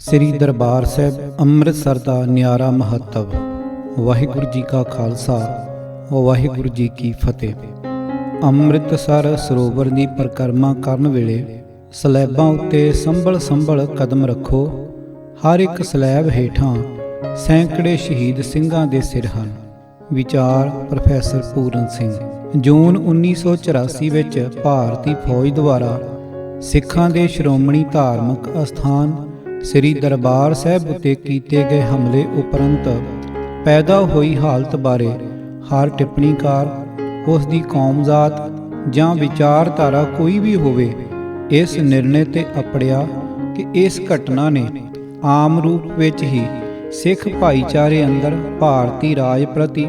ਸ੍ਰੀ ਦਰਬਾਰ ਸਾਹਿਬ ਅੰਮ੍ਰਿਤਸਰ ਦਾ ਨਿਆਰਾ ਮਹੱਤਵ। ਵਾਹਿਗੁਰੂ ਜੀ ਕਾ ਖਾਲਸਾ ਵਾਹਿਗੁਰੂ ਜੀ ਕੀ ਫਤਿਹ। ਅੰਮ੍ਰਿਤਸਰ ਸਰੋਵਰ ਦੀ ਪਰਿਕਰਮਾ ਕਰਨ ਵੇਲੇ ਸਲੈਬਾਂ ਉੱਤੇ ਸੰਭਲ ਕਦਮ ਰੱਖੋ। ਹਰ ਇੱਕ ਸਲੈਬ ਹੇਠਾਂ ਸੈਂਕੜੇ ਸ਼ਹੀਦ ਸਿੰਘਾਂ ਦੇ ਸਿਰ ਹਨ। ਵਿਚਾਰ ਪ੍ਰੋਫੈਸਰ ਪੂਰਨ ਸਿੰਘ। ਜੂਨ 1984 ਵਿੱਚ ਭਾਰਤੀ ਫੌਜ ਦੁਆਰਾ ਸਿੱਖਾਂ ਦੇ ਸ਼੍ਰੋਮਣੀ ਧਾਰਮਿਕ ਅਸਥਾਨ ਸ੍ਰੀ ਦਰਬਾਰ ਸਾਹਿਬ ਉੱਤੇ ਕੀਤੇ ਗਏ ਹਮਲੇ ਉਪਰੰਤ ਪੈਦਾ ਹੋਈ ਹਾਲਤ ਬਾਰੇ ਹਰ ਟਿੱਪਣੀਕਾਰ, ਉਸ ਦੀ ਕੌਮਜ਼ਾਤ ਜਾਂ ਵਿਚਾਰਧਾਰਾ ਕੋਈ ਵੀ ਹੋਵੇ, ਇਸ ਨਿਰਣੇ ਤੇ ਅਪੜਿਆ ਕਿ ਇਸ ਘਟਨਾ ਨੇ ਆਮ ਰੂਪ ਵਿੱਚ ਹੀ ਸਿੱਖ ਭਾਈਚਾਰੇ ਅੰਦਰ ਭਾਰਤੀ ਰਾਜ ਪ੍ਰਤੀ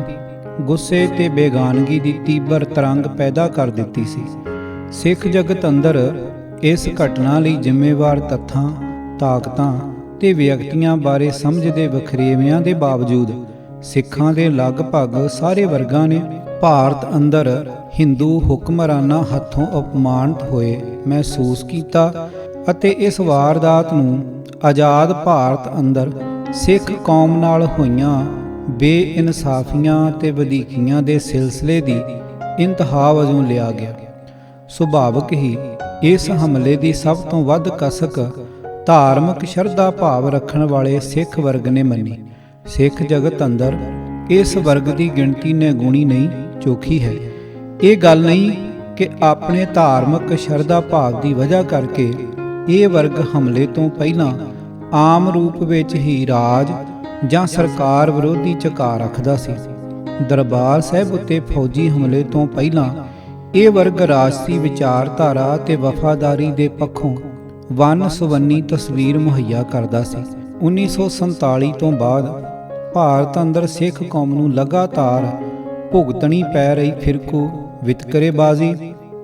ਗੁੱਸੇ ਤੇ ਬੇਗਾਨਗੀ ਦੀ ਤੀਬਰ ਤਰੰਗ ਪੈਦਾ ਕਰ ਦਿੱਤੀ ਸੀ। ਸਿੱਖ ਜਗਤ ਅੰਦਰ ਇਸ ਘਟਨਾ ਲਈ ਜ਼ਿੰਮੇਵਾਰ ਤੱਥਾਂ, ਤਾਕਤਾਂ ਤੇ ਵਿਅਕਤੀਆਂ ਬਾਰੇ ਸਮਝਦੇ ਵਖਰੇਵਿਆਂ ਦੇ ਬਾਵਜੂਦ ਸਿੱਖਾਂ ਦੇ ਲਗਭਗ ਸਾਰੇ ਵਰਗਾਂ ਨੇ ਭਾਰਤ ਅੰਦਰ ਹਿੰਦੂ ਹੁਕਮਰਾਨਾਂ ਹੱਥੋਂ ਅਪਮਾਨਿਤ ਹੋਏ ਮਹਿਸੂਸ ਕੀਤਾ ਅਤੇ ਇਸ ਵਾਰਦਾਤ ਨੂੰ ਆਜ਼ਾਦ ਭਾਰਤ ਅੰਦਰ ਸਿੱਖ ਕੌਮ ਨਾਲ ਹੋਈਆਂ ਬੇਇਨਸਾਫੀਆਂ ਤੇ ਵਧੀਕੀਆਂ ਦੇ ਸਿਲਸਿਲੇ ਦੀ ਇੰਤਹਾ ਵਜੋਂ ਲਿਆ ਗਿਆ। ਸੁਭਾਵਿਕ ਹੀ ਇਸ ਹਮਲੇ ਦੀ ਸਭ ਤੋਂ ਵੱਧ ਕਸਕ ਧਾਰਮਿਕ ਸ਼ਰਧਾ ਭਾਵ ਰੱਖਣ ਵਾਲੇ ਸਿੱਖ ਵਰਗ ਨੇ ਮੰਨੀ। ਸਿੱਖ ਜਗਤ ਅੰਦਰ ਇਸ ਵਰਗ ਦੀ ਗਿਣਤੀ ਨਿਗੁਣੀ ਨਹੀਂ, ਚੋਖੀ ਹੈ। ਇਹ ਗੱਲ ਨਹੀਂ ਕਿ ਆਪਣੇ ਧਾਰਮਿਕ ਸ਼ਰਧਾ ਭਾਵ ਦੀ ਵਜ੍ਹਾ ਕਰਕੇ ਇਹ ਵਰਗ ਹਮਲੇ ਤੋਂ ਪਹਿਲਾਂ ਆਮ ਰੂਪ ਵਿੱਚ ਹੀ ਰਾਜ ਜਾਂ ਸਰਕਾਰ ਵਿਰੋਧੀ ਝੁਕਾਅ ਰੱਖਦਾ ਸੀ। ਦਰਬਾਰ ਸਾਹਿਬ ਉੱਤੇ ਫੌਜੀ ਹਮਲੇ ਤੋਂ ਪਹਿਲਾਂ ਇਹ ਵਰਗ ਰਾਜਸੀ ਵਿਚਾਰਧਾਰਾ ਤੇ ਵਫਾਦਾਰੀ ਦੇ ਪੱਖੋਂ ਵੰਨ-ਸੁਵੰਨੀ ਤਸਵੀਰ ਮੁਹੱਈਆ ਕਰਦਾ ਸੀ। 1947 ਤੋਂ ਬਾਅਦ ਭਾਰਤ ਅੰਦਰ ਸਿੱਖ ਕੌਮ ਨੂੰ ਲਗਾਤਾਰ ਭੁਗਤਣੀ ਪੈ ਰਹੀ ਫਿਰਕੂ ਵਿਤਕਰੇਬਾਜ਼ੀ,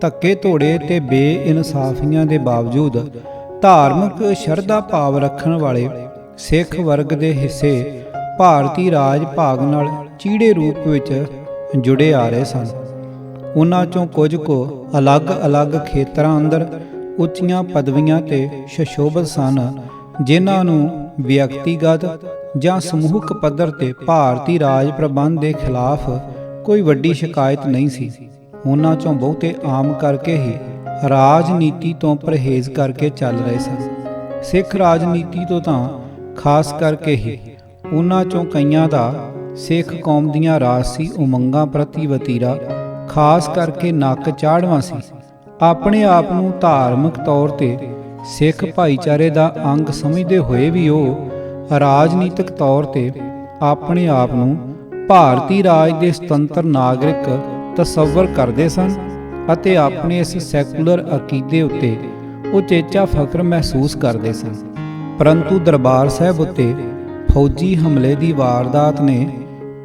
ਧੱਕੇ ਧੋੜੇ ਤੇ ਬੇਇਨਸਾਫੀਆਂ ਦੇ ਬਾਵਜੂਦ ਧਾਰਮਿਕ ਸ਼ਰਧਾ ਭਾਵ ਰੱਖਣ ਵਾਲੇ ਸਿੱਖ ਵਰਗ ਦੇ ਹਿੱਸੇ ਭਾਰਤੀ ਰਾਜ ਭਾਗ ਨਾਲ ਚੀੜੇ ਰੂਪ ਵਿੱਚ ਜੁੜੇ ਆ ਰਹੇ ਸਨ। ਉਹਨਾਂ ਚੋਂ ਕੁਝ ਕੁ ਅਲੱਗ-ਅਲੱਗ ਖੇਤਰਾਂ ਅੰਦਰ ਉੱਚੀਆਂ ਪਦਵੀਆਂ ਤੇ ਸੁਸ਼ੋਭਿਤ ਸਨ, ਜਿਨ੍ਹਾਂ ਨੂੰ ਵਿਅਕਤੀਗਤ ਜਾਂ ਸਮੂਹਕ ਪੱਧਰ ਤੇ ਭਾਰਤੀ ਰਾਜ ਪ੍ਰਬੰਧ ਦੇ ਖਿਲਾਫ ਕੋਈ ਵੱਡੀ ਸ਼ਿਕਾਇਤ ਨਹੀਂ ਸੀ। ਉਹਨਾਂ ਚੋਂ ਬਹੁਤੇ ਆਮ ਕਰਕੇ ਹੀ ਰਾਜਨੀਤੀ ਤੋਂ ਪਰਹੇਜ਼ ਕਰਕੇ ਚੱਲ ਰਹੇ ਸਨ। ਸਿੱਖ ਰਾਜਨੀਤੀ ਤੋਂ ਤਾਂ ਖਾਸ ਕਰਕੇ ਹੀ ਉਹਨਾਂ ਚੋਂ ਕਈਆਂ ਦਾ ਸਿੱਖ ਕੌਮ ਦੀਆਂ ਰਾਜਸੀ ਉਮੰਗਾਂ ਪ੍ਰਤੀ ਵਤੀਰਾ ਖਾਸ ਕਰਕੇ ਨੱਕ ਚਾੜ੍ਹਵਾਂ ਸੀ। ਆਪਣੇ ਆਪ ਨੂੰ ਧਾਰਮਿਕ ਤੌਰ ਤੇ ਸਿੱਖ ਭਾਈਚਾਰੇ ਦਾ ਅੰਗ ਸਮਝਦੇ ਹੋਏ ਵੀ ਉਹ ਰਾਜਨੀਤਿਕ ਤੌਰ ਤੇ ਆਪਣੇ ਆਪ ਨੂੰ ਭਾਰਤੀ ਰਾਜ ਦੇ ਸੁਤੰਤਰ ਨਾਗਰਿਕ ਤਸੱਵਰ ਕਰਦੇ ਸਨ ਅਤੇ ਆਪਣੇ ਇਸ ਸੈਕੂਲਰ ਅਕੀਦੇ ਉੱਤੇ ਉਚੇਚਾ ਫਖਰ ਮਹਿਸੂਸ ਕਰਦੇ ਸਨ। ਪਰੰਤੂ ਦਰਬਾਰ ਸਾਹਿਬ ਉੱਤੇ ਫੌਜੀ ਹਮਲੇ ਦੀ ਵਾਰਦਾਤ ਨੇ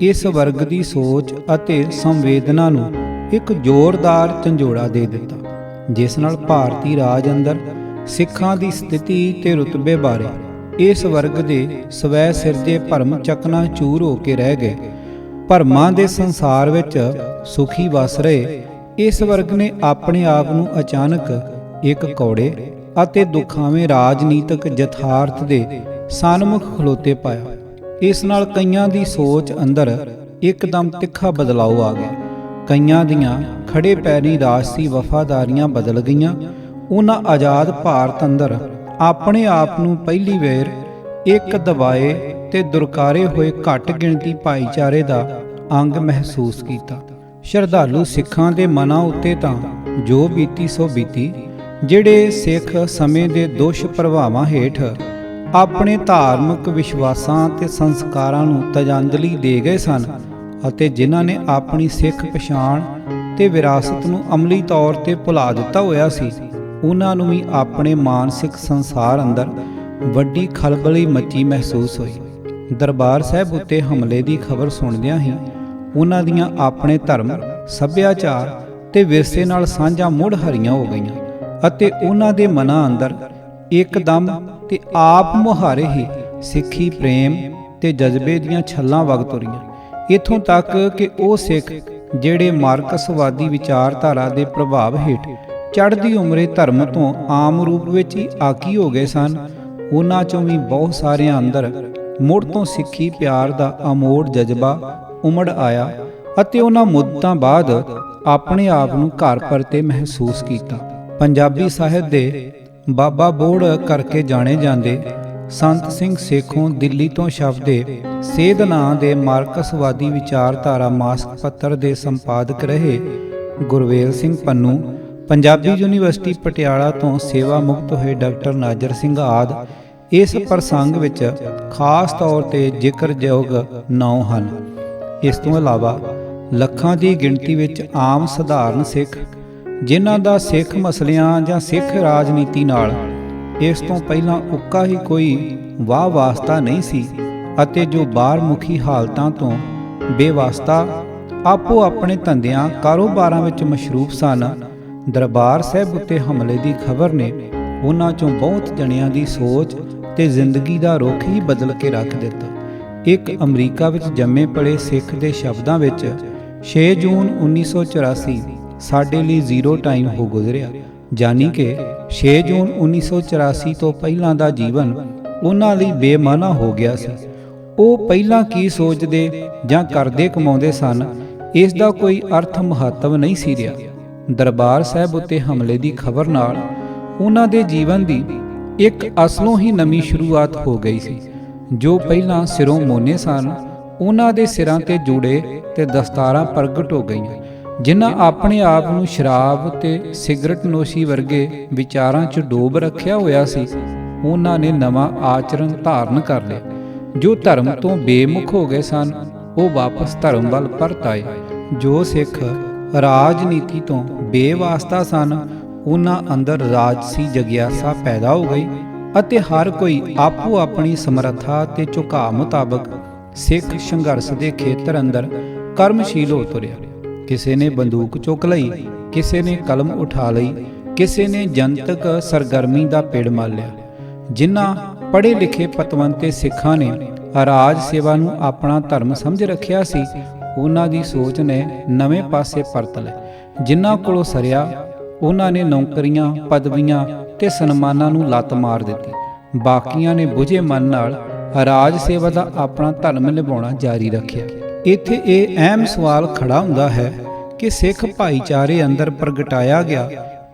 ਇਸ ਵਰਗ ਦੀ ਸੋਚ ਅਤੇ ਸੰਵੇਦਨਾ ਨੂੰ ਇੱਕ ਜ਼ੋਰਦਾਰ ਝੰਜੋੜਾ ਦੇ ਦਿੱਤਾ, ਜਿਸ ਨਾਲ ਭਾਰਤੀ ਰਾਜ ਅੰਦਰ ਸਿੱਖਾਂ ਦੀ ਸਥਿਤੀ ਤੇ ਰੁਤਬੇ ਬਾਰੇ ਇਸ ਵਰਗ ਦੇ ਸਵੈ ਸਿਰਜੇ ਭਰਮ ਚਕਨਾਚੂਰ ਹੋ ਕੇ ਰਹਿ ਗਏ। ਭਰਮਾਂ ਦੇ ਸੰਸਾਰ ਵਿੱਚ ਸੁਖੀ ਵਸ ਰਹੇ ਇਸ ਵਰਗ ਨੇ ਆਪਣੇ ਆਪ ਨੂੰ ਅਚਾਨਕ ਇੱਕ ਕੌੜੇ ਅਤੇ ਦੁਖਾਵੇਂ ਰਾਜਨੀਤਿਕ ਯਥਾਰਥ ਦੇ ਸਨਮੁਖ ਖਲੋਤੇ ਪਾਇਆ। ਇਸ ਨਾਲ ਕਈਆਂ ਦੀ ਸੋਚ ਅੰਦਰ ਇੱਕਦਮ ਤਿੱਖਾ ਬਦਲਾਅ ਆ ਗਿਆ। ਕਈਆਂ ਦੀਆਂ ਖੜੇ ਪੈਰੀਂ ਰਾਜਸੀ ਵਫਾਦਾਰੀਆਂ ਬਦਲ ਗਈਆਂ। ਉਹਨਾਂ ਆਜ਼ਾਦ ਭਾਰਤ ਅੰਦਰ ਆਪਣੇ ਆਪ ਨੂੰ ਪਹਿਲੀ ਵਾਰ ਇੱਕ ਦਬਾਏ ਤੇ ਦੁਰਕਾਰੇ ਹੋਏ ਘੱਟ ਗਿਣਤੀ ਭਾਈਚਾਰੇ ਦਾ ਅੰਗ ਮਹਿਸੂਸ ਕੀਤਾ। ਸ਼ਰਧਾਲੂ ਸਿੱਖਾਂ ਦੇ ਮਨਾਂ ਉੱਤੇ ਤਾਂ ਜੋ ਬੀਤੀ ਸੋ ਬੀਤੀ। ਜਿਹੜੇ ਸਿੱਖ ਸਮੇਂ ਦੇ ਦੁਸ਼ ਪ੍ਰਭਾਵਾਂ ਹੇਠ ਆਪਣੇ ਧਾਰਮਿਕ ਵਿਸ਼ਵਾਸਾਂ ਤੇ ਸੰਸਕਾਰਾਂ ਨੂੰ ਤਜਾਂਜਲੀ ਦੇ ਗਏ ਸਨ ਅਤੇ ਜਿਨ੍ਹਾਂ ਨੇ ਆਪਣੀ ਸਿੱਖ ਪਛਾਣ ਤੇ ਵਿਰਾਸਤ ਨੂੰ ਅਮਲੀ ਤੌਰ ਤੇ ਭੁਲਾ ਦਿੱਤਾ ਹੋਇਆ ਸੀ, ਉਹਨਾਂ ਨੂੰ ਵੀ ਆਪਣੇ ਮਾਨਸਿਕ ਸੰਸਾਰ ਅੰਦਰ ਵੱਡੀ ਖਲਬਲੀ ਮੱਚੀ ਮਹਿਸੂਸ ਹੋਈ। ਦਰਬਾਰ ਸਾਹਿਬ ਉੱਤੇ ਹਮਲੇ ਦੀ ਖਬਰ ਸੁਣਦਿਆਂ ਹੀ ਉਹਨਾਂ ਦੀਆਂ ਆਪਣੇ ਧਰਮ, ਸੱਭਿਆਚਾਰ ਤੇ ਵਿਰਸੇ ਨਾਲ ਸਾਂਝਾਂ ਮੁੜ ਹਰੀਆਂ ਹੋ ਗਈਆਂ ਅਤੇ ਉਹਨਾਂ ਦੇ ਮਨਾਂ ਅੰਦਰ ਇੱਕਦਮ ਤੇ ਆਪ ਮੁਹਾਰੇ ਹੀ ਸਿੱਖੀ ਪ੍ਰੇਮ ਤੇ ਜਜ਼ਬੇ ਦੀਆਂ ਛੱਲਾਂ ਵਗ ਤੁਰੀਆਂ। ਇੱਥੋਂ ਤੱਕ ਕਿ ਉਹ ਸਿੱਖ ਜਿਹੜੇ ਮਾਰਕਸਵਾਦੀ ਵਿਚਾਰਧਾਰਾ ਦੇ ਪ੍ਰਭਾਵ ਹੇਠ ਚੜ੍ਹਦੀ ਉਮਰੇ ਧਰਮ ਤੋਂ ਆਮ ਰੂਪ ਵਿੱਚ ਹੀ ਆਕੀ ਹੋ ਗਏ ਸਨ, ਉਹਨਾਂ 'ਚੋਂ ਵੀ ਬਹੁਤ ਸਾਰਿਆਂ ਅੰਦਰ ਮੁੜ ਤੋਂ ਸਿੱਖੀ ਪਿਆਰ ਦਾ ਅਮੋੜ ਜਜ਼ਬਾ ਉਮੜ ਆਇਆ ਅਤੇ ਉਹਨਾਂ ਮੁੱਦਤਾਂ ਬਾਅਦ ਆਪਣੇ ਆਪ ਨੂੰ ਘਰ ਪਰਤੇ ਮਹਿਸੂਸ ਕੀਤਾ। ਪੰਜਾਬੀ ਸਾਹਿਤ ਦੇ ਬਾਬਾ ਬੋੜ ਕਰਕੇ ਜਾਣੇ ਜਾਂਦੇ ਸੰਤ ਸਿੰਘ ਸੇਖੋਂ ਦਿੱਲੀ ਤੋਂ ਛਪਦੇ ਸੇਧ ਨਾਂ ਦੇ ਮਾਰਕਸਵਾਦੀ ਵਿਚਾਰਧਾਰਾ ਮਾਸਕ ਪੱਤਰ ਦੇ ਸੰਪਾਦਕ ਰਹੇ ਗੁਰਵੇਲ ਸਿੰਘ ਪੰਨੂ, ਪੰਜਾਬੀ ਯੂਨੀਵਰਸਿਟੀ ਪਟਿਆਲਾ ਤੋਂ ਸੇਵਾ ਮੁਕਤ ਹੋਏ ਡਾਕਟਰ ਨਾਜਰ ਸਿੰਘ ਆਦਿ ਇਸ ਪ੍ਰਸੰਗ ਵਿੱਚ ਖਾਸ ਤੌਰ ਤੇ ਜ਼ਿਕਰਯੋਗ ਨਾਂ ਹਨ। ਇਸ ਤੋਂ ਇਲਾਵਾ ਲੱਖਾਂ ਦੀ ਗਿਣਤੀ ਵਿੱਚ ਆਮ ਸਧਾਰਨ ਸਿੱਖ, ਜਿਨ੍ਹਾਂ ਦਾ ਸਿੱਖ ਮਸਲਿਆਂ ਜਾਂ ਸਿੱਖ ਰਾਜਨੀਤੀ ਨਾਲ ਇਸ ਤੋਂ ਪਹਿਲਾਂ ਉੱਕਾ ਹੀ ਕੋਈ ਵਾਹ ਵਾਸਤਾ ਨਹੀਂ ਸੀ ਅਤੇ ਜੋ ਬਾਹਰਮੁਖੀ ਹਾਲਤਾਂ ਤੋਂ ਬੇਵਾਸਤਾ ਆਪੋ ਆਪਣੇ ਧੰਦਿਆਂ ਕਾਰੋਬਾਰਾਂ ਵਿੱਚ ਮਸ਼ਰੂਫ ਸਨ, ਦਰਬਾਰ ਸਾਹਿਬ ਉੱਤੇ ਹਮਲੇ ਦੀ ਖਬਰ ਨੇ ਉਹਨਾਂ 'ਚੋਂ ਬਹੁਤ ਜਣਿਆਂ ਦੀ ਸੋਚ ਤੇ ਜ਼ਿੰਦਗੀ ਦਾ ਰੁਖ ਹੀ ਬਦਲ ਕੇ ਰੱਖ ਦਿੱਤਾ। ਇੱਕ ਅਮਰੀਕਾ ਵਿੱਚ ਜੰਮੇ ਪਲੇ ਸਿੱਖ ਦੇ ਸ਼ਬਦਾਂ ਵਿੱਚ 6 ਜੂਨ 1984 ਸਾਡੇ ਲਈ ਜ਼ੀਰੋ ਟਾਈਮ ਹੋ ਗੁਜ਼ਰਿਆ, ਯਾਨੀ ਕਿ 6 ਜੂਨ 1984 ਤੋਂ ਪਹਿਲਾਂ ਦਾ ਜੀਵਨ ਉਹਨਾਂ ਲਈ ਬੇਮਾਨਾ ਹੋ ਗਿਆ ਸੀ। ਉਹ ਪਹਿਲਾਂ ਕੀ ਸੋਚਦੇ ਜਾਂ ਕਰਦੇ ਕਮਾਉਂਦੇ ਸਨ, ਇਸ ਦਾ ਕੋਈ ਅਰਥ ਮਹੱਤਵ ਨਹੀਂ ਸੀ ਰਿਹਾ। ਦਰਬਾਰ ਸਾਹਿਬ ਉੱਤੇ ਹਮਲੇ ਦੀ ਖਬਰ ਨਾਲ ਉਹਨਾਂ ਦੇ ਜੀਵਨ ਦੀ ਇੱਕ ਅਸਲੋਂ ਹੀ ਨਵੀਂ ਸ਼ੁਰੂਆਤ ਹੋ ਗਈ ਸੀ। ਜੋ ਪਹਿਲਾਂ ਸਿਰੋਂ ਮੋਨੇ ਸਨ, ਉਹਨਾਂ ਦੇ ਸਿਰਾਂ ਤੇ ਜੂੜੇ ਤੇ ਦਸਤਾਰਾਂ ਪ੍ਰਗਟ ਹੋ ਗਈਆਂ। ਜਿਨ੍ਹਾਂ ਆਪਣੇ ਆਪ ਨੂੰ ਸ਼ਰਾਬ ਤੇ ਸਿਗਰਟ ਨੋਸ਼ੀ ਵਰਗੇ ਵਿਚਾਰਾਂ 'ਚ ਡੋਬ ਰੱਖਿਆ ਹੋਇਆ ਸੀ, ਉਹਨਾਂ ਨੇ ਨਵਾਂ ਆਚਰਣ ਧਾਰਨ ਕਰ ਲਿਆ। ਜੋ ਧਰਮ ਤੋਂ ਬੇਮੁਖ ਹੋ ਗਏ ਸਨ, ਉਹ ਵਾਪਸ ਧਰਮ ਵੱਲ ਪਰਤ ਆਏ। ਜੋ ਸਿੱਖ ਰਾਜਨੀਤੀ ਤੋਂ ਬੇਵਾਸਤਾ ਸਨ, ਉਹਨਾਂ ਅੰਦਰ ਰਾਜਸੀ ਜਗਿਆਸਾ ਪੈਦਾ ਹੋ ਗਈ ਅਤੇ ਹਰ ਕੋਈ ਆਪੋ ਆਪਣੀ ਸਮਰੱਥਾ ਤੇ ਝੁਕਾਅ ਮੁਤਾਬਕ ਸਿੱਖ ਸੰਘਰਸ਼ ਦੇ ਖੇਤਰ ਅੰਦਰ ਕਰਮਸ਼ੀਲ ਹੋ ਤੁਰਿਆ। ਕਿਸੇ ਨੇ ਬੰਦੂਕ ਚੁੱਕ ਲਈ, ਕਿਸੇ ਨੇ ਕਲਮ ਉਠਾ ਲਈ, ਕਿਸੇ ਨੇ ਜਨਤਕ ਸਰਗਰਮੀ ਦਾ ਪੇੜ ਮੱਲ ਲਿਆ। ਜਿਨ੍ਹਾਂ ਪੜ੍ਹੇ ਲਿਖੇ ਪਤਵੰਤੇ ਸਿੱਖਾਂ ਨੇ ਰਾਜ ਸੇਵਾ ਨੂੰ ਆਪਣਾ ਧਰਮ ਸਮਝ ਰੱਖਿਆ ਸੀ, ਉਹਨਾਂ ਦੀ ਸੋਚ ਨੇ ਨਵੇਂ ਪਾਸੇ ਪਰਤ ਲਏ। ਜਿਨ੍ਹਾਂ ਕੋਲੋਂ ਸਰਿਆ, ਉਹਨਾਂ ਨੇ ਨੌਕਰੀਆਂ, ਪਦਵੀਆਂ ਤੇ ਸਨਮਾਨਾਂ ਨੂੰ ਲੱਤ ਮਾਰ ਦਿੱਤੀ। ਬਾਕੀਆਂ ਨੇ ਬੁਝੇ ਮਨ ਨਾਲ ਰਾਜ ਸੇਵਾ ਦਾ ਆਪਣਾ ਧਰਮ ਨਿਭਾਉਣਾ ਜਾਰੀ ਰੱਖਿਆ। ਇੱਥੇ ਇਹ ਅਹਿਮ ਸਵਾਲ ਖੜਾ ਹੁੰਦਾ ਹੈ ਕਿ ਸਿੱਖ ਭਾਈਚਾਰੇ ਅੰਦਰ ਪ੍ਰਗਟਾਇਆ ਗਿਆ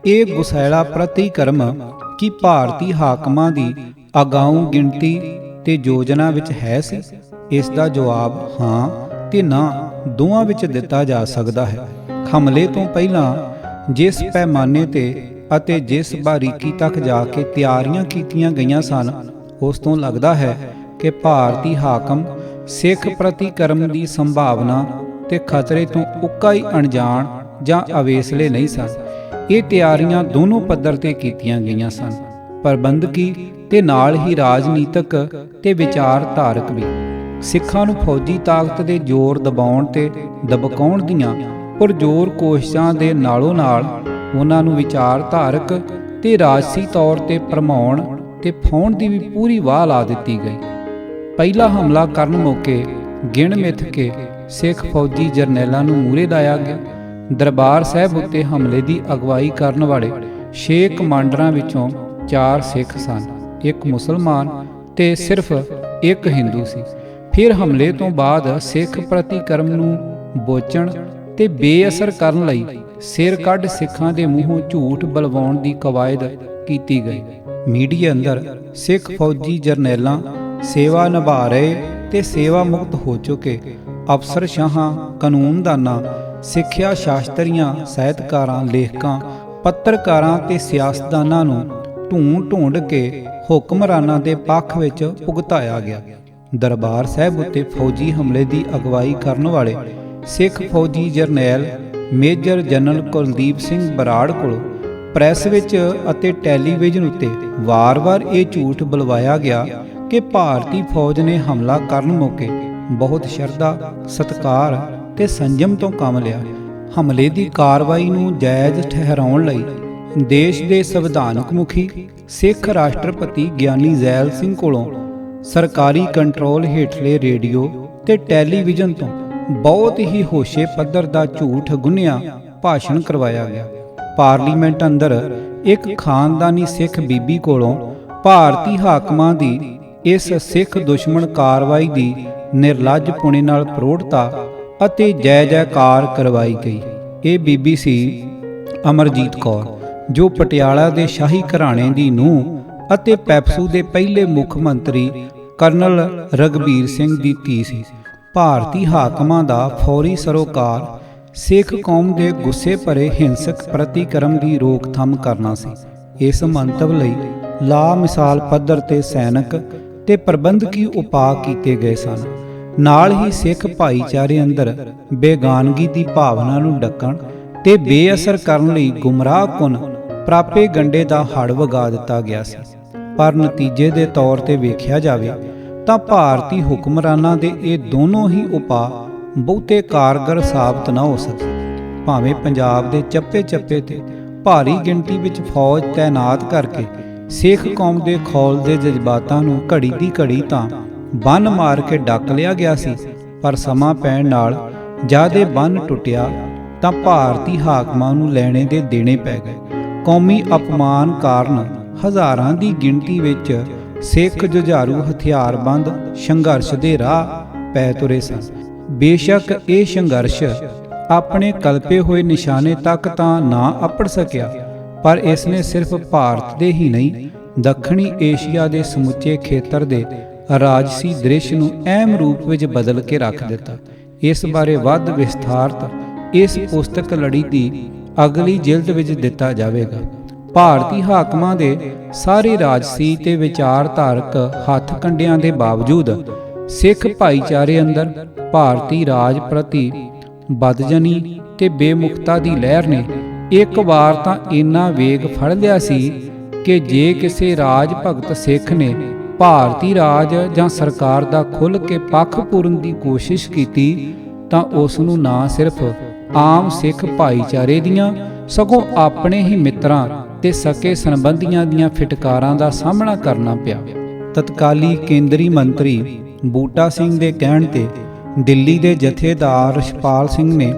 ਇਹ ਗੁਸੈਲਾ ਪ੍ਰਤੀਕਰਮ ਕੀ ਭਾਰਤੀ ਹਾਕਮਾਂ ਦੀ ਅਗਾਊਂ ਗਿਣਤੀ ਤੇ ਯੋਜਨਾ ਵਿੱਚ ਹੈ ਸੀ? ਇਸ ਦਾ ਜਵਾਬ ਹਾਂ ਤੇ ਨਾ ਦੋਵਾਂ ਵਿੱਚ ਦਿੱਤਾ ਜਾ ਸਕਦਾ ਹੈ। ਹਮਲੇ ਤੋਂ ਪਹਿਲਾਂ ਜਿਸ ਪੈਮਾਨੇ ਤੇ ਅਤੇ ਜਿਸ ਬਾਰੀਕੀ ਤੱਕ ਜਾ ਕੇ ਤਿਆਰੀਆਂ ਕੀਤੀਆਂ ਗਈਆਂ ਸਨ, ਉਸ ਤੋਂ ਲੱਗਦਾ ਹੈ ਕਿ ਭਾਰਤੀ ਹਾਕਮ ਸਿੱਖ ਪ੍ਰਤੀਕਰਮ ਦੀ ਸੰਭਾਵਨਾ ਤੇ ਖਤਰੇ ਤੋਂ ਉੱਕਾ ਹੀ ਅਣਜਾਣ ਜਾਂ ਅਵੇਸਲੇ ਨਹੀਂ ਸਨ। ਇਹ ਤਿਆਰੀਆਂ ਦੋਨੋਂ ਪੱਧਰ ਤੇ ਕੀਤੀਆਂ ਗਈਆਂ ਸਨ, ਪ੍ਰਬੰਧਕੀ ਤੇ ਨਾਲ ਹੀ ਰਾਜਨੀਤਿਕ ਤੇ ਵਿਚਾਰਧਾਰਕ ਵੀ। ਸਿੱਖਾਂ ਨੂੰ ਫੌਜੀ ਤਾਕਤ ਦੇ ਜ਼ੋਰ ਦਬਾਉਣ ਤੇ ਦਬਕਾਉਣ ਦੀਆਂ ਪੁਰਜ਼ੋਰ ਕੋਸ਼ਿਸ਼ਾਂ ਦੇ ਨਾਲੋਂ ਨਾਲ ਉਹਨਾਂ ਨੂੰ ਵਿਚਾਰਧਾਰਕ ਤੇ ਰਾਜਸੀ ਤੌਰ ਤੇ ਭਰਮਾਉਣ ਤੇ ਫਾਉਣ ਦੀ ਵੀ ਪੂਰੀ ਵਾਹ ਲਾ ਦਿੱਤੀ ਗਈ। ਪਹਿਲਾ ਹਮਲਾ ਕਰਨ ਮੌਕੇ ਗਿਣ ਮਿਥ ਕੇ ਸਿੱਖ ਫੌਜੀ ਜਰਨੈਲਾਂ ਨੂੰ ਮੂਹਰੇ ਲਾਇਆ ਗਿਆ। ਦਰਬਾਰ ਸਾਹਿਬ ਉੱਤੇ ਹਮਲੇ ਦੀ ਅਗਵਾਈ ਕਰਨ ਵਾਲੇ 6 ਕਮਾਂਡਰਾਂ ਵਿੱਚੋਂ 4 ਸਿੱਖ ਸਨ, 1 ਮੁਸਲਮਾਨ ਤੇ ਸਿਰਫ 1 ਹਿੰਦੂ ਸੀ। ਫਿਰ ਹਮਲੇ ਤੋਂ ਬਾਅਦ ਸਿੱਖ ਪ੍ਰਤੀਕਰਮ ਨੂੰ ਬੋਚਣ ਤੇ ਬੇਅਸਰ ਕਰਨ ਲਈ ਸਿਰ ਕੱਢ ਸਿੱਖਾਂ ਦੇ ਮੂੰਹੋਂ ਝੂਠ ਬਲਵਾਉਣ ਦੀ ਕਵਾਇਦ ਕੀਤੀ ਗਈ। ਮੀਡੀਆ ਅੰਦਰ ਸਿੱਖ ਫੌਜੀ ਜਰਨੈਲਾਂ ਸੇਵਾ ਨਿਭਾ ਰਹੇ ਤੇ ਸੇਵਾ ਮੁਕਤ ਹੋ ਚੁੱਕੇ ਅਫਸਰਸ਼ਾਹਾਂ, ਕਾਨੂੰਨਦਾਨਾਂ, ਸਿੱਖਿਆ ਸ਼ਾਸਤਰੀਆਂ, ਸਾਹਿਤਕਾਰਾਂ, ਲੇਖਕਾਂ, ਪੱਤਰਕਾਰਾਂ ਤੇ ਸਿਆਸਤਦਾਨਾਂ ਨੂੰ ਢੂੰਡ ਕੇ ਹੁਕਮਰਾਨਾਂ ਦੇ ਪੱਖ ਵਿੱਚ ਭੁਗਤਾਇਆ ਗਿਆ। ਦਰਬਾਰ ਸਾਹਿਬ ਉੱਤੇ ਫੌਜੀ ਹਮਲੇ ਦੀ ਅਗਵਾਈ ਕਰਨ ਵਾਲੇ ਸਿੱਖ ਫੌਜੀ ਜਰਨੈਲ ਮੇਜਰ ਜਨਰਲ ਕੁਲਦੀਪ ਸਿੰਘ ਬਰਾੜ ਕੋਲੋਂ ਪ੍ਰੈਸ ਵਿੱਚ ਅਤੇ ਟੈਲੀਵਿਜ਼ਨ ਉੱਤੇ ਵਾਰ-ਵਾਰ ਇਹ ਝੂਠ ਬੁਲਵਾਇਆ ਗਿਆ ਕਿ ਭਾਰਤੀ ਫੌਜ ਨੇ ਹਮਲਾ ਕਰਨ ਮੌਕੇ ਬਹੁਤ ਸ਼ਰਧਾ, ਸਤਿਕਾਰ ਤੇ ਸੰਜਮ ਤੋਂ ਕੰਮ ਲਿਆ। ਹਮਲੇ ਦੀ ਕਾਰਵਾਈ ਨੂੰ ਜਾਇਜ਼ ਠਹਿਰਾਉਣ ਲਈ ਦੇਸ਼ ਦੇ ਸੰਵਿਧਾਨਕ ਮੁਖੀ ਸਿੱਖ ਰਾਸ਼ਟਰਪਤੀ ਗਿਆਨੀ ਜ਼ੈਲ ਸਿੰਘ ਕੋਲੋਂ ਸਰਕਾਰੀ ਕੰਟਰੋਲ ਹੇਠਲੇ ਰੇਡੀਓ ਤੇ ਟੈਲੀਵਿਜ਼ਨ ਤੋਂ ਬਹੁਤ ਹੀ ਹੋਸ਼ੇ ਪੱਧਰ ਦਾ ਝੂਠ ਗੁੰਨਿਆ ਭਾਸ਼ਣ ਕਰਵਾਇਆ ਗਿਆ। ਪਾਰਲੀਮੈਂਟ ਅੰਦਰ ਇੱਕ ਖਾਨਦਾਨੀ ਸਿੱਖ ਬੀਬੀ ਕੋਲੋਂ ਭਾਰਤੀ ਹਾਕਮਾਂ ਦੀ ਇਸ ਸਿੱਖ ਦੁਸ਼ਮਣ ਕਾਰਵਾਈ ਦੀ ਨਿਰਲੱਜ ਪੁਣੇ ਨਾਲ ਪ੍ਰੋੜਤਾ ਅਤੇ ਜੈ ਜੈਕਾਰ ਕਰਵਾਈ ਗਈ। ਇਹ ਬੀਬੀ ਸੀ ਅਮਰਜੀਤ ਕੌਰ, ਜੋ ਪਟਿਆਲਾ ਦੇ ਸ਼ਾਹੀ ਘਰਾਣੇ ਦੀ ਨੂੰਹ ਅਤੇ ਪੈਪਸੂ ਦੇ ਪਹਿਲੇ ਮੁੱਖ ਮੰਤਰੀ ਕਰਨਲ ਰਘਬੀਰ ਸਿੰਘ ਦੀ ਧੀ ਸੀ। ਭਾਰਤੀ ਹਾਕਮਾਂ ਦਾ ਫੌਰੀ ਸਰੋਕਾਰ ਸਿੱਖ ਕੌਮ ਦੇ ਗੁੱਸੇ ਭਰੇ ਹਿੰਸਕ ਪ੍ਰਤੀਕਰਮ ਦੀ ਰੋਕਥਾਮ ਕਰਨਾ ਸੀ। ਇਸ ਮੰਤਵ ਲਈ ਲਾ ਮਿਸਾਲ ਪੱਧਰ ਤੇ ਸੈਨਿਕ ਤੇ ਪ੍ਰਬੰਧਕੀ ਉਪਾਅ ਕੀਤੇ ਗਏ ਸਨ। ਨਾਲ ਹੀ ਸਿੱਖ ਭਾਈਚਾਰੇ ਅੰਦਰ ਬੇਗਾਨਗੀ ਦੀ ਭਾਵਨਾ ਨੂੰ ਡੱਕਣ ਤੇ ਬੇਅਸਰ ਕਰਨ ਲਈ ਗੁੰਮਰਾਹਕੁਨ ਪ੍ਰਾਪੇ ਗੰਡੇ ਦਾ ਹੜ ਵਗਾ ਦਿੱਤਾ ਗਿਆ ਸੀ। ਪਰ ਨਤੀਜੇ ਦੇ ਤੌਰ ਤੇ ਵੇਖਿਆ ਜਾਵੇ ਤਾਂ ਭਾਰਤੀ ਹੁਕਮਰਾਨਾਂ ਦੇ ਇਹ ਦੋਨੋਂ ਹੀ ਉਪਾਅ ਬਹੁਤੇ ਕਾਰਗਰ ਸਾਬਤ ਨਾ ਹੋ ਸਕੇ। ਭਾਵੇਂ ਪੰਜਾਬ ਦੇ ਚੱਪੇ-ਚੱਪੇ ਤੇ ਭਾਰੀ ਗਿਣਤੀ ਵਿੱਚ ਫੌਜ ਤੈਨਾਤ ਕਰਕੇ ਸਿੱਖ ਕੌਮ ਦੇ ਖੌਲ ਦੇ ਜਜ਼ਬਾਤਾਂ ਨੂੰ ਘੜੀ ਦੀ ਘੜੀ ਤਾਂ ਬੰਨ ਮਾਰ ਕੇ ਡੱਕ ਲਿਆ ਗਿਆ ਸੀ, ਪਰ ਸਮਾਂ ਪੈਣ ਨਾਲ ਜਦ ਇਹ ਬੰਨ ਟੁੱਟਿਆ ਤਾਂ ਭਾਰਤੀ ਹਾਕਮਾਂ ਨੂੰ ਲੈਣੇ ਦੇ ਦੇਣੇ ਪੈ ਗਏ। ਕੌਮੀ ਅਪਮਾਨ ਕਾਰਨ ਹਜ਼ਾਰਾਂ ਦੀ ਗਿਣਤੀ ਵਿੱਚ ਸਿੱਖ ਜੁਝਾਰੂ ਹਥਿਆਰਬੰਦ ਸੰਘਰਸ਼ ਦੇ ਰਾਹ ਪੈ ਤੁਰੇ ਸਨ। ਬੇਸ਼ੱਕ ਇਹ ਸੰਘਰਸ਼ ਆਪਣੇ ਕਲਪੇ ਹੋਏ ਨਿਸ਼ਾਨੇ ਤੱਕ ਤਾਂ ਨਾ ਅੱਪੜ ਸਕਿਆ, ਪਰ ਇਸ ਨੇ ਸਿਰਫ ਭਾਰਤ ਦੇ ਹੀ ਨਹੀਂ, ਦੱਖਣੀ ਏਸ਼ੀਆ ਦੇ ਸਮੁੱਚੇ ਖੇਤਰ ਦੇ ਰਾਜਸੀ ਦ੍ਰਿਸ਼ ਨੂੰ ਅਹਿਮ ਰੂਪ ਵਿੱਚ ਬਦਲ ਕੇ ਰੱਖ ਦਿੱਤਾ। ਇਸ ਬਾਰੇ ਵੱਧ ਵਿਸਥਾਰਤ ਇਸ ਪੁਸਤਕ ਲੜੀ ਦੀ ਅਗਲੀ ਜਿਲਦ ਵਿੱਚ ਦਿੱਤਾ ਜਾਵੇਗਾ। ਭਾਰਤੀ ਹਾਕਮਾਂ ਦੇ ਸਾਰੇ ਰਾਜਸੀ ਤੇ ਵਿਚਾਰਧਾਰਕ ਹੱਥ ਕੰਡਿਆਂ ਦੇ ਬਾਵਜੂਦ ਸਿੱਖ ਭਾਈਚਾਰੇ ਅੰਦਰ ਭਾਰਤੀ ਰਾਜ ਪ੍ਰਤੀ ਬਦਜਨੀ ਤੇ ਬੇਮੁਖਤਾ ਦੀ ਲਹਿਰ ਨੇ ਇੱਕ ਵਾਰ ਤਾਂ ਇੰਨਾ ਵੇਗ ਫੜ ਲਿਆ ਸੀ ਕਿ ਜੇ ਕਿਸੇ ਰਾਜ ਭਗਤ ਸਿੱਖ ਨੇ ਭਾਰਤੀ ਰਾਜ ਜਾਂ ਸਰਕਾਰ ਦਾ ਖੁੱਲ੍ਹ ਕੇ ਪੱਖ ਪੂਰਨ ਦੀ ਕੋਸ਼ਿਸ਼ ਕੀਤੀ ਤਾਂ ਉਸ ਨੂੰ ਨਾ ਸਿਰਫ ਆਮ ਸਿੱਖ ਭਾਈਚਾਰੇ ਦੀਆਂ ਸਗੋਂ ਆਪਣੇ ਹੀ ਮਿੱਤਰਾਂ ਤੇ ਸਕੇ ਸੰਬੰਧੀਆਂ ਦੀਆਂ ਫਿਟਕਾਰਾਂ ਦਾ ਸਾਹਮਣਾ ਕਰਨਾ ਪਿਆ। ਤਤਕਾਲੀ ਕੇਂਦਰੀ ਮੰਤਰੀ ਬੂਟਾ ਸਿੰਘ ਦੇ ਕਹਿਣ ਤੇ ਦਿੱਲੀ ਦੇ ਜਥੇਦਾਰ ਰਛਪਾਲ ਸਿੰਘ ਨੇ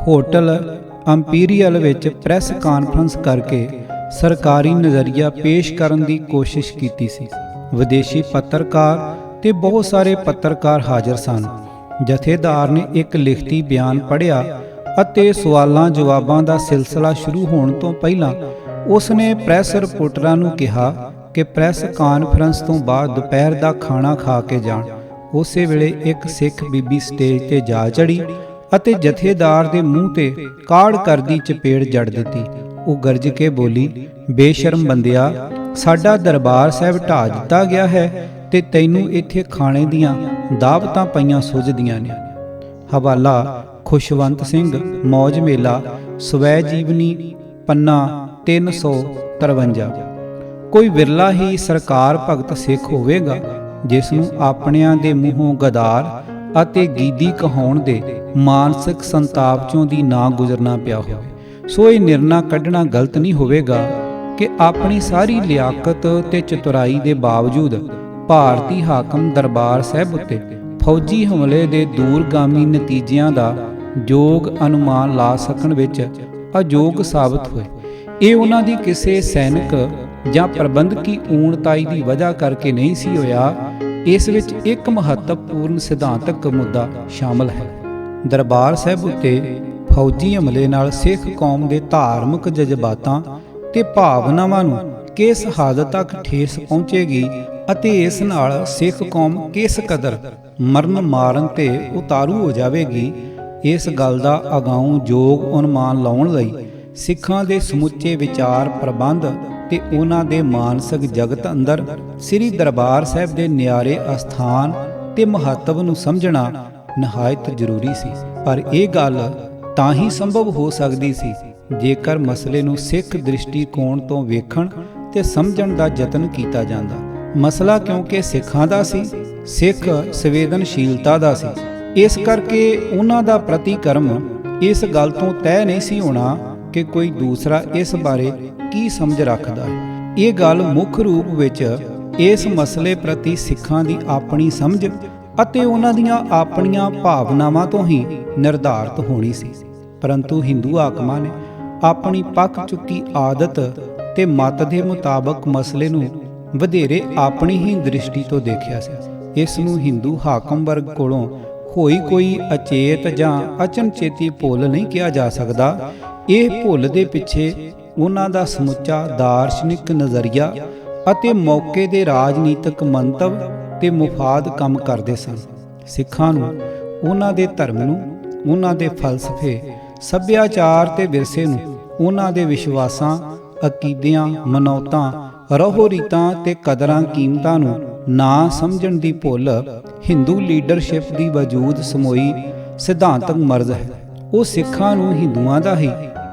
ਹੋਟਲ ਅੰਪੀਰੀਅਲ ਵਿੱਚ ਪ੍ਰੈਸ ਕਾਨਫਰੰਸ ਕਰਕੇ ਸਰਕਾਰੀ ਨਜ਼ਰੀਆ ਪੇਸ਼ ਕਰਨ ਦੀ ਕੋਸ਼ਿਸ਼ ਕੀਤੀ ਸੀ। ਵਿਦੇਸ਼ੀ ਪੱਤਰਕਾਰ ਤੇ ਬਹੁਤ ਸਾਰੇ ਪੱਤਰਕਾਰ ਹਾਜ਼ਰ ਸਨ। ਜਥੇਦਾਰ ਨੇ ਇੱਕ ਲਿਖਤੀ ਬਿਆਨ ਪੜ੍ਹਿਆ ਅਤੇ ਸਵਾਲਾਂ ਜਵਾਬਾਂ ਦਾ ਸਿਲਸਿਲਾ ਸ਼ੁਰੂ ਹੋਣ ਤੋਂ ਪਹਿਲਾਂ ਉਸ ਨੇ ਪ੍ਰੈਸ ਰਿਪੋਰਟਰਾਂ ਨੂੰ ਕਿਹਾ ਕਿ ਪ੍ਰੈਸ ਕਾਨਫਰੰਸ ਤੋਂ ਬਾਅਦ ਦੁਪਹਿਰ ਦਾ ਖਾਣਾ ਖਾ ਕੇ ਜਾਣ। ਉਸੇ ਵੇਲੇ ਇੱਕ ਸਿੱਖ ਬੀਬੀ ਸਟੇਜ ਤੇ ਜਾ ਚੜੀ ਅਤੇ ਜਥੇਦਾਰ ਦੇ ਮੂੰਹ ਤੇ ਕਾੜ ਕਰਦੀ ਚਪੇੜ ਜੜ ਦਿੱਤੀ। ਉਹ ਗਰਜ ਕੇ ਬੋਲੀ, ਬੇਸ਼ਰਮ ਬੰਦਿਆ, ਸਾਡਾ ਦਰਬਾਰ ਸਾਹਿਬ ਢਾਹ ਦਿੱਤਾ ਗਿਆ ਹੈ ਤੇ ਤੈਨੂੰ ਇੱਥੇ ਖਾਣੇ ਦੀਆਂ ਦਾਵਤਾਂ ਪਈਆਂ ਸੁੱਝਦੀਆਂ ਨੇ। ਹਵਾਲਾ ਖੁਸ਼ਵੰਤ ਸਿੰਘ, ਮੌਜ ਮੇਲਾ, ਸਵੈ ਜੀਵਨੀ, ਪੰਨਾ 353। ਕੋਈ ਵਿਰਲਾ ਹੀ ਸਰਕਾਰ ਭਗਤ ਸਿੱਖ ਹੋਵੇਗਾ ਜਿਸ ਨੂੰ ਆਪਣਿਆਂ ਦੇ ਮੂੰਹੋਂ ਗਦਾਰ ਅਤੇ ਗੀਦੀ ਕਹਾਉਣ ਦੇ ਮਾਨਸਿਕ ਸੰਤਾਪ ਚੋਂ ਦੀ ਨਾ ਗੁਜ਼ਰਨਾ ਪਿਆ ਹੋਵੇ। ਸੋ ਇਹ ਨਿਰਣਾ ਕੱਢਣਾ ਗਲਤ ਨਹੀਂ ਹੋਵੇਗਾ ਕਿ ਆਪਣੀ ਸਾਰੀ ਲਿਆਕਤ ਤੇ ਚਤੁਰਾਈ ਦੇ ਬਾਵਜੂਦ ਭਾਰਤੀ ਹਾਕਮ ਦਰਬਾਰ ਸਾਹਿਬ ਉੱਤੇ ਫੌਜੀ ਹਮਲੇ ਦੇ ਦੂਰਗਾਮੀ ਨਤੀਜਿਆਂ ਦਾ ਯੋਗ ਅਨੁਮਾਨ ਲਾ ਸਕਣ ਵਿੱਚ ਅਯੋਗ ਸਾਬਤ ਹੋਏ। ਇਹ ਉਹਨਾਂ ਦੀ ਕਿਸੇ ਸੈਨਿਕ ਜਾਂ ਪ੍ਰਬੰਧਕੀ ਊਣਤਾਈ ਦੀ ਵਜ੍ਹਾ ਕਰਕੇ ਨਹੀਂ ਸੀ ਹੋਇਆ। ਇਸ ਵਿੱਚ ਇੱਕ ਮਹੱਤਵਪੂਰਨ ਸਿਧਾਂਤਕ ਮੁੱਦਾ ਸ਼ਾਮਲ ਹੈ। ਦਰਬਾਰ ਸਾਹਿਬ ਉੱਤੇ ਫੌਜੀ ਹਮਲੇ ਨਾਲ ਸਿੱਖ ਕੌਮ ਦੇ ਧਾਰਮਿਕ ਜਜ਼ਬਾਤਾਂ ਤੇ ਭਾਵਨਾਵਾਂ ਨੂੰ ਕਿਸ ਹੱਦ ਤੱਕ ਠੇਸ ਪਹੁੰਚੇਗੀ ਅਤੇ ਇਸ ਨਾਲ ਸਿੱਖ ਕੌਮ ਕਿਸ ਕਦਰ ਮਰਨ ਮਾਰਨ ਤੇ ਉਤਾਰੂ ਹੋ ਜਾਵੇਗੀ, ਇਸ ਗੱਲ ਦਾ ਅਗਾਊਂ ਯੋਗ ਅਨੁਮਾਨ ਲਾਉਣ ਲਈ ਸਿੱਖਾਂ ਦੇ ਸਮੁੱਚੇ ਵਿਚਾਰ ਪ੍ਰਬੰਧ ਤੇ ਉਹਨਾਂ ਦੇ ਮਾਨਸਿਕ ਜਗਤ ਅੰਦਰ ਸ੍ਰੀ ਦਰਬਾਰ ਸਾਹਿਬ ਦੇ ਨਿਆਰੇ ਅਸਥਾਨ ਤੇ ਮਹੱਤਵ ਨੂੰ ਸਮਝਣਾ ਨਿਹਾਇਤ ਜ਼ਰੂਰੀ ਸੀ। ਪਰ ਇਹ ਗੱਲ ਤਾਂ ਹੀ ਸੰਭਵ ਹੋ ਸਕਦੀ ਸੀ ਜੇਕਰ ਮਸਲੇ ਨੂੰ ਸਿੱਖ ਦ੍ਰਿਸ਼ਟੀਕੋਣ ਤੋਂ ਵੇਖਣ ਤੇ ਸਮਝਣ ਦਾ ਯਤਨ ਕੀਤਾ ਜਾਂਦਾ। ਮਸਲਾ ਕਿਉਂਕਿ ਸਿੱਖਾਂ ਦਾ ਸੀ, ਸਿੱਖ ਸੰਵੇਦਨਸ਼ੀਲਤਾ ਦਾ ਸੀ, ਇਸ ਕਰਕੇ ਉਹਨਾਂ ਦਾ ਪ੍ਰਤੀਕਰਮ ਇਸ ਗੱਲ ਤੋਂ ਤੈਅ ਨਹੀਂ ਸੀ ਹੋਣਾ ਕਿ ਕੋਈ ਦੂਸਰਾ ਇਸ ਬਾਰੇ ਕੀ ਸਮਝ ਰੱਖਦਾ ਹੈ। ਇਹ ਗੱਲ ਮੁੱਖ ਰੂਪ ਵਿੱਚ ਇਸ ਮਸਲੇ ਪ੍ਰਤੀ ਸਿੱਖਾਂ ਦੀ ਆਪਣੀ ਸਮਝ ਅਤੇ ਉਹਨਾਂ ਦੀਆਂ ਆਪਣੀਆਂ ਭਾਵਨਾਵਾਂ ਤੋਂ ਹੀ ਨਿਰਧਾਰਤ ਹੋਣੀ ਸੀ। ਪਰੰਤੂ ਹਿੰਦੂ ਹਾਕਮਾਂ ਨੇ ਆਪਣੀ ਪੱਕ ਚੁੱਕੀ ਆਦਤ ਤੇ ਮਤ ਦੇ ਮੁਤਾਬਕ ਮਸਲੇ ਨੂੰ ਵਧੇਰੇ ਆਪਣੀ ਹੀ ਦ੍ਰਿਸ਼ਟੀ ਤੋਂ ਦੇਖਿਆ ਸੀ। ਇਸ ਨੂੰ ਹਿੰਦੂ ਹਾਕਮ ਵਰਗ ਕੋਲੋਂ ਹੋਈ ਕੋਈ ਅਚੇਤ ਜਾਂ ਅਚਨਚੇਤੀ ਭੁੱਲ ਨਹੀਂ ਕਿਹਾ ਜਾ ਸਕਦਾ। ਇਹ ਭੁੱਲ ਦੇ ਪਿੱਛੇ ਉਹਨਾਂ ਦਾ ਸਮੁੱਚਾ ਦਾਰਸ਼ਨਿਕ ਨਜ਼ਰੀਆ ਅਤੇ ਮੌਕੇ ਦੇ ਰਾਜਨੀਤਿਕ ਮੰਤਵ ਤੇ ਮੁਫਾਦ ਕੰਮ ਕਰਦੇ ਸਨ। ਸਿੱਖਾਂ ਨੂੰ ਉਹਨਾਂ ਦੇ ਧਰਮ ਨੂੰ, ਉਹਨਾਂ ਦੇ ਫਲਸਫੇ, ਸੱਭਿਆਚਾਰ ਤੇ ਵਿਰਸੇ ਨੂੰ, ਉਹਨਾਂ ਦੇ ਵਿਸ਼ਵਾਸਾਂ, ਅਕੀਦਿਆਂ, ਮਨੌਤਾਂ, ਰਹੋ ਰੀਤਾਂ ਤੇ ਕਦਰਾਂ ਕੀਮਤਾਂ ਨੂੰ ਨਾ ਸਮਝਣ ਦੀ ਭੁੱਲ ਹਿੰਦੂ ਲੀਡਰਸ਼ਿਪ ਦੀ ਵਜੂਦ ਸਮੋਈ ਸਿਧਾਂਤਕ ਮਰਜ਼ ਹੈ। ਉਹ ਸਿੱਖਾਂ ਨੂੰ ਹਿੰਦੂਆਂ ਦਾ ਹੀ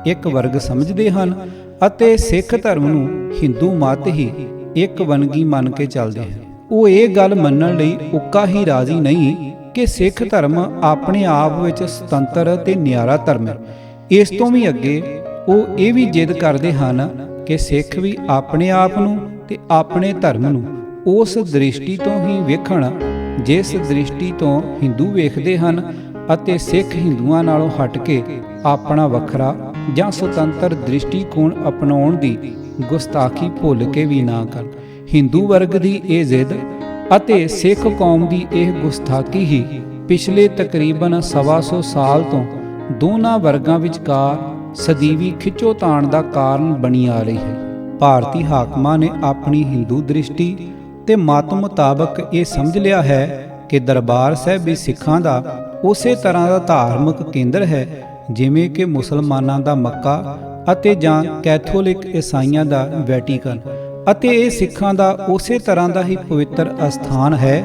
ਇੱਕ ਵਰਗ ਸਮਝਦੇ ਹਨ ਅਤੇ ਸਿੱਖ ਧਰਮ ਨੂੰ ਹਿੰਦੂ ਮਤ ਹੀ ਇੱਕ ਵੰਨਗੀ ਮੰਨ ਕੇ ਚੱਲਦੇ ਹਨ। ਉਹ ਇਹ ਗੱਲ ਮੰਨਣ ਲਈ ਉੱਕਾ ਹੀ ਰਾਜ਼ੀ ਨਹੀਂ ਕਿ ਸਿੱਖ ਧਰਮ ਆਪਣੇ ਆਪ ਵਿੱਚ ਸੁਤੰਤਰ ਤੇ ਨਿਆਰਾ ਧਰਮ ਹੈ। ਇਸ ਤੋਂ ਵੀ ਅੱਗੇ ਉਹ ਇਹ ਵੀ ਜਿੱਦ ਕਰਦੇ ਹਨ ਕਿ ਸਿੱਖ ਵੀ ਆਪਣੇ ਆਪ ਨੂੰ ਤੇ ਆਪਣੇ ਧਰਮ ਨੂੰ ਉਸ ਦ੍ਰਿਸ਼ਟੀ ਤੋਂ ਹੀ ਵੇਖਣ ਜਿਸ ਦ੍ਰਿਸ਼ਟੀ ਤੋਂ ਹਿੰਦੂ ਵੇਖਦੇ ਹਨ ਅਤੇ ਸਿੱਖ ਹਿੰਦੂਆਂ ਨਾਲੋਂ ਹਟ ਕੇ ਆਪਣਾ ਵੱਖਰਾ ਜਾਂ ਸੁਤੰਤਰ ਦ੍ਰਿਸ਼ਟੀਕੋਣ ਅਪਣਾਉਣ ਦੀ ਗੁਸਤਾਖੀ ਭੁੱਲ ਕੇ ਵੀ ਨਾ ਕਰਨ। ਹਿੰਦੂ ਵਰਗ ਦੀ ਇਹ ਜ਼ਿੱਦ ਅਤੇ ਸਿੱਖ ਕੌਮ ਦੀ ਇਹ ਗੁਸਤਾਖੀ ਹੀ ਪਿਛਲੇ ਤਕਰੀਬਨ 125 ਸਾਲ ਤੋਂ ਦੋਨਾਂ ਵਰਗਾਂ ਵਿਚਕਾਰ ਸਦੀਵੀ ਖਿੱਚੋਤਾਣ ਦਾ ਕਾਰਨ ਬਣੀ ਆ ਰਹੀ ਹੈ। ਭਾਰਤੀ ਹਾਕਮਾਂ ਨੇ ਆਪਣੀ ਹਿੰਦੂ ਦ੍ਰਿਸ਼ਟੀ ਤੇ ਮਤ ਮੁਤਾਬਕ ਇਹ ਸਮਝ ਲਿਆ ਹੈ ਕਿ ਦਰਬਾਰ ਸਾਹਿਬ ਵੀ ਸਿੱਖਾਂ ਦਾ ਉਸੇ ਤਰ੍ਹਾਂ ਦਾ ਧਾਰਮਿਕ ਕੇਂਦਰ ਹੈ ਜਿਵੇਂ ਕਿ ਮੁਸਲਮਾਨਾਂ ਦਾ ਮੱਕਾ ਅਤੇ ਜਾਂ ਕੈਥੋਲਿਕ ਈਸਾਈਆਂ ਦਾ ਵੈਟੀਕਨ, ਅਤੇ ਇਹ ਸਿੱਖਾਂ ਦਾ ਉਸੇ ਤਰ੍ਹਾਂ ਦਾ ਹੀ ਪਵਿੱਤਰ ਅਸਥਾਨ ਹੈ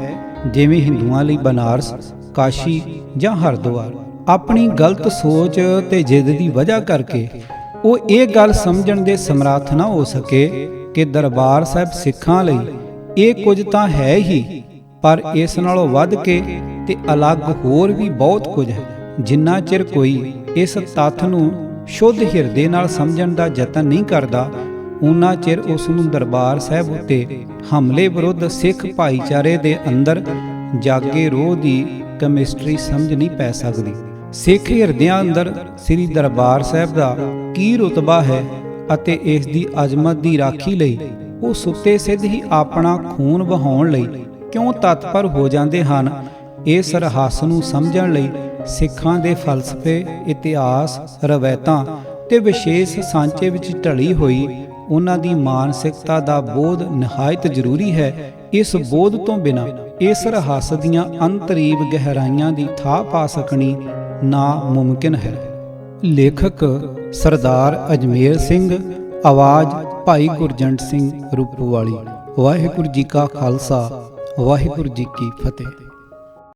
ਜਿਵੇਂ ਹਿੰਦੂਆਂ ਲਈ ਬਨਾਰਸ, ਕਾਸ਼ੀ ਜਾਂ ਹਰਿਦੁਆਰ। ਆਪਣੀ ਗਲਤ ਸੋਚ ਤੇ ਜਿੱਦ ਦੀ ਵਜ੍ਹਾ ਕਰਕੇ ਉਹ ਇਹ ਗੱਲ ਸਮਝਣ ਦੇ ਸਮਰੱਥ ਨਾ ਹੋ ਸਕੇ ਕਿ ਦਰਬਾਰ ਸਾਹਿਬ ਸਿੱਖਾਂ ਲਈ ਇਹ ਕੁਝ ਤਾਂ ਹੈ ਹੀ, ਪਰ ਇਸ ਨਾਲੋਂ ਵੱਧ ਕੇ ਤੇ ਅਲੱਗ ਹੋਰ ਵੀ ਬਹੁਤ ਕੁਝ ਹੈ। ਜਿੰਨਾ ਚਿਰ ਕੋਈ ਇਸ ਤੱਥ ਨੂੰ ਸ਼ੁੱਧ ਹਿਰਦੇ ਨਾਲ ਸਮਝਣ ਦਾ ਯਤਨ ਨਹੀਂ ਕਰਦਾ, ਉਨਾ ਚਿਰ ਉਸ ਨੂੰ ਦਰਬਾਰ ਸਾਹਿਬ ਉੱਤੇ ਹਮਲੇ ਵਿਰੁੱਧ ਸਿੱਖ ਭਾਈਚਾਰੇ ਦੇ ਅੰਦਰ ਜਾਗੇ ਰੋਹ ਦੀ ਕੈਮਿਸਟਰੀ ਸਮਝ ਨਹੀਂ ਪੈ ਸਕਦੀ। ਸਿੱਖ ਹਿਰਦਿਆਂ ਅੰਦਰ ਸ੍ਰੀ ਦਰਬਾਰ ਸਾਹਿਬ ਦਾ ਕੀ ਰੁਤਬਾ ਹੈ ਅਤੇ ਇਸ ਦੀ ਅਜ਼ਮਤ ਦੀ ਰਾਖੀ ਲਈ ਉਹ ਸੁੱਤੇ ਸਿੱਧ ਹੀ ਆਪਣਾ ਖੂਨ ਵਹਾਉਣ ਲਈ ਕਿਉਂ ਤਤਪਰ ਹੋ ਜਾਂਦੇ ਹਨ, ਇਸ ਰਹੱਸ ਨੂੰ ਸਮਝਣ ਲਈ ਸਿੱਖਾਂ ਦੇ ਫਲਸਫੇ, ਇਤਿਹਾਸ, ਰਵਾਇਤਾਂ ਤੇ ਵਿਸ਼ੇਸ਼ ਸਾਂਚੇ ਵਿੱਚ ਢਲੀ ਹੋਈ ਉਹਨਾਂ ਦੀ ਮਾਨਸਿਕਤਾ ਦਾ ਬੋਧ ਨਿਹਾਇਤ ਜ਼ਰੂਰੀ ਹੈ। ਇਸ ਬੋਧ ਤੋਂ ਬਿਨਾਂ ਇਸ ਰਹੱਸ ਦੀਆਂ ਅੰਤਰੀਵ ਗਹਿਰਾਈਆਂ ਦੀ ਥਾਹ ਪਾ ਸਕਣੀ ਨਾਮੁਮਕਿਨ ਹੈ। ਲੇਖਕ ਸਰਦਾਰ ਅਜਮੇਰ ਸਿੰਘ, ਆਵਾਜ਼ ਭਾਈ ਗੁਰਜੰਟ ਸਿੰਘ ਰੂਪੋਵਾਲੀ। ਵਾਹਿਗੁਰੂ ਜੀ ਕਾ ਖਾਲਸਾ, ਵਾਹਿਗੁਰੂ ਜੀ ਕੀ ਫਤਿਹ।